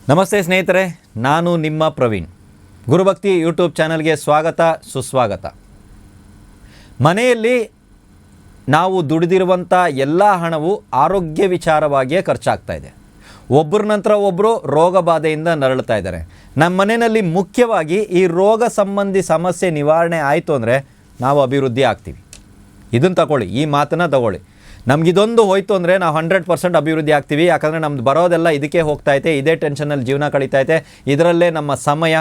ನಮಸ್ತೆ ಸ್ನೇಹಿತರೆ, ನಾನು ನಿಮ್ಮ ಪ್ರವೀಣ್. ಗುರುಭಕ್ತಿ ಯೂಟ್ಯೂಬ್ ಚಾನಲ್ಗೆ ಸ್ವಾಗತ ಸುಸ್ವಾಗತ. ಮನೆಯಲ್ಲಿ ನಾವು ದುಡಿದಿರುವಂಥ ಎಲ್ಲ ಹಣವು ಆರೋಗ್ಯ ವಿಚಾರವಾಗಿಯೇ ಖರ್ಚಾಗ್ತಾ ಇದೆ. ಒಬ್ಬರ ನಂತರ ಒಬ್ಬರು ರೋಗ ಬಾಧೆಯಿಂದ ನರಳುತ್ತಾ ಇದ್ದಾರೆ. ನಮ್ಮ ಮನೆಯಲ್ಲಿ ಮುಖ್ಯವಾಗಿ ಈ ರೋಗ ಸಂಬಂಧಿ ಸಮಸ್ಯೆ ನಿವಾರಣೆ ಆಯಿತು ಅಂದರೆ ನಾವು ಅಭಿವೃದ್ಧಿ ಆಗ್ತೀವಿ. ಇದನ್ನು ತಗೊಳ್ಳಿ, ಈ ಮಾತನ್ನು ತಗೊಳ್ಳಿ. ನಮಗಿದೊಂದು ಹೋಯ್ತು ಅಂದರೆ ನಾವು 100% ಅಭಿವೃದ್ಧಿ ಆಗ್ತೀವಿ. ಯಾಕಂದರೆ ನಮ್ದು ಬರೋದೆಲ್ಲ ಇದಕ್ಕೆ ಹೋಗ್ತಾಯಿದೆ, ಇದೇ ಟೆನ್ಷನಲ್ಲಿ ಜೀವನ ಕಳೀತಾಯಿದೆ. ಇದರಲ್ಲೇ ನಮ್ಮ ಸಮಯ,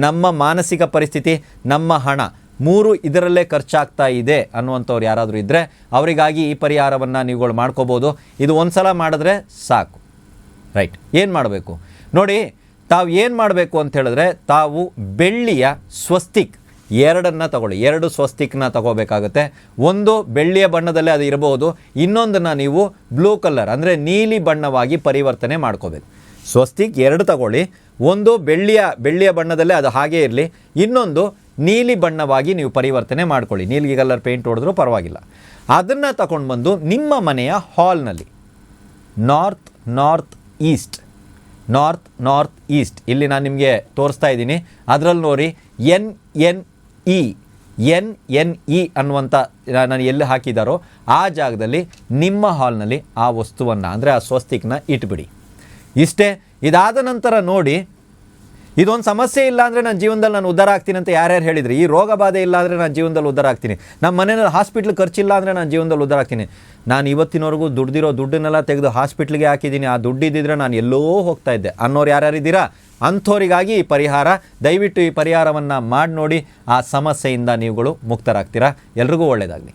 ನಮ್ಮ ಮಾನಸಿಕ ಪರಿಸ್ಥಿತಿ, ನಮ್ಮ ಹಣ ಮೂರು ಇದರಲ್ಲೇ ಖರ್ಚಾಗ್ತಾ ಇದೆ ಅನ್ನುವಂಥವ್ರು ಯಾರಾದರೂ ಇದ್ದರೆ ಅವರಿಗಾಗಿ ಈ ಪರಿಹಾರವನ್ನು ನೀವುಗಳು ಮಾಡ್ಕೋಬೋದು. ಇದು ಒಂದು ಸಲ ಮಾಡಿದ್ರೆ ಸಾಕು. ರೈಟ್, ಏನು ಮಾಡಬೇಕು ನೋಡಿ. ತಾವು ಏನು ಮಾಡಬೇಕು ಅಂತ ಹೇಳಿದ್ರೆ, ತಾವು ಬೆಳ್ಳಿಯ ಸ್ವಸ್ತಿಕ್ ಎರಡನ್ನು ತಗೊಳ್ಳಿ. 2 ಸ್ವಸ್ತಿಕ್ನ ತಗೋಬೇಕಾಗುತ್ತೆ. ಒಂದು ಬೆಳ್ಳಿಯ ಬಣ್ಣದಲ್ಲೇ ಅದು ಇರಬಹುದು, ಇನ್ನೊಂದನ್ನು ನೀವು ಬ್ಲೂ ಕಲರ್ ಅಂದರೆ ನೀಲಿ ಬಣ್ಣವಾಗಿ ಪರಿವರ್ತನೆ ಮಾಡ್ಕೋಬೇಕು. ಸ್ವಸ್ತಿಕ್ 2 ತಗೊಳ್ಳಿ. ಒಂದು ಬೆಳ್ಳಿಯ ಬಣ್ಣದಲ್ಲೇ ಅದು ಹಾಗೇ ಇರಲಿ, ಇನ್ನೊಂದು ನೀಲಿ ಬಣ್ಣವಾಗಿ ನೀವು ಪರಿವರ್ತನೆ ಮಾಡ್ಕೊಳ್ಳಿ. ನೀಲಿ ಕಲರ್ ಪೇಂಟ್ ಹೊಡೆದ್ರೂ ಪರವಾಗಿಲ್ಲ. ಅದನ್ನು ತಗೊಂಡು ಬಂದು ನಿಮ್ಮ ಮನೆಯ ಹಾಲ್ನಲ್ಲಿ ನಾರ್ತ್ ಈಸ್ಟ್ ಇಲ್ಲಿ ನಾನು ನಿಮಗೆ ತೋರಿಸ್ತಾ ಇದ್ದೀನಿ. ಅದರಲ್ಲಿ ನೋಡಿ NNE ಅನ್ನುವಂಥ ನಾನು ಎಲ್ಲಿ ಹಾಕಿದಾರೋ ಆ ಜಾಗದಲ್ಲಿ ನಿಮ್ಮ ಹಾಲ್ನಲ್ಲಿ ಆ ವಸ್ತುವನ್ನು ಅಂದರೆ ಆ ಸ್ವಸ್ತಿಕ್ನ ಇಟ್ಬಿಡಿ. ಇಷ್ಟೇ. ಇದಾದ ನಂತರ ನೋಡಿ, ಇದೊಂದು ಸಮಸ್ಯೆ ಇಲ್ಲ ಅಂದರೆ ನನ್ನ ಜೀವನದಲ್ಲಿ ನಾನು ಉದ್ಧಾರ ಆಗ್ತೀನಿ ಅಂತ ಯಾರ್ಯಾರು ಹೇಳಿದ್ರಿ. ಈ ರೋಗ ಬಾಧೆ ಇಲ್ಲ ಅಂದರೆ ನಾನು ಜೀವನದಲ್ಲಿ ಉದ್ಧಾರ ಆಗ್ತೀನಿ, ನಮ್ಮ ಮನೆಯಲ್ಲಿ ಹಾಸ್ಪಿಟ್ಲ್ ಖರ್ಚಿಲ್ಲ ಅಂದರೆ ನಾನು ಜೀವನದಲ್ಲಿ ಉದ್ಧಾರ ಆಗ್ತೀನಿ, ನಾನು ಇವತ್ತಿನವರೆಗೂ ದುಡ್ದಿರೋ ದುಡ್ಡನ್ನೆಲ್ಲ ತೆಗೆದು ಹಾಸ್ಪಿಟ್ಲಿಗೆ ಹಾಕಿದ್ದೀನಿ, ಆ ದುಡ್ಡಿದ್ದಿದ್ರೆ ನಾನು ಎಲ್ಲೋ ಹೋಗ್ತಾ ಇದ್ದೆ ಅನ್ನೋರು ಯಾರ್ಯಾರಿದ್ದೀರಾ, ಅಂಥವರಿಗಾಗಿ ಈ ಪರಿಹಾರ. ದಯವಿಟ್ಟು ಈ ಪರಿಹಾರವನ್ನು ಮಾಡಿ ನೋಡಿ. ಆ ಸಮಸ್ಯೆಯಿಂದ ನೀವುಗಳು ಮುಕ್ತರಾಗ್ತೀರಾ. ಎಲ್ರಿಗೂ ಒಳ್ಳೆಯದಾಗಲಿ.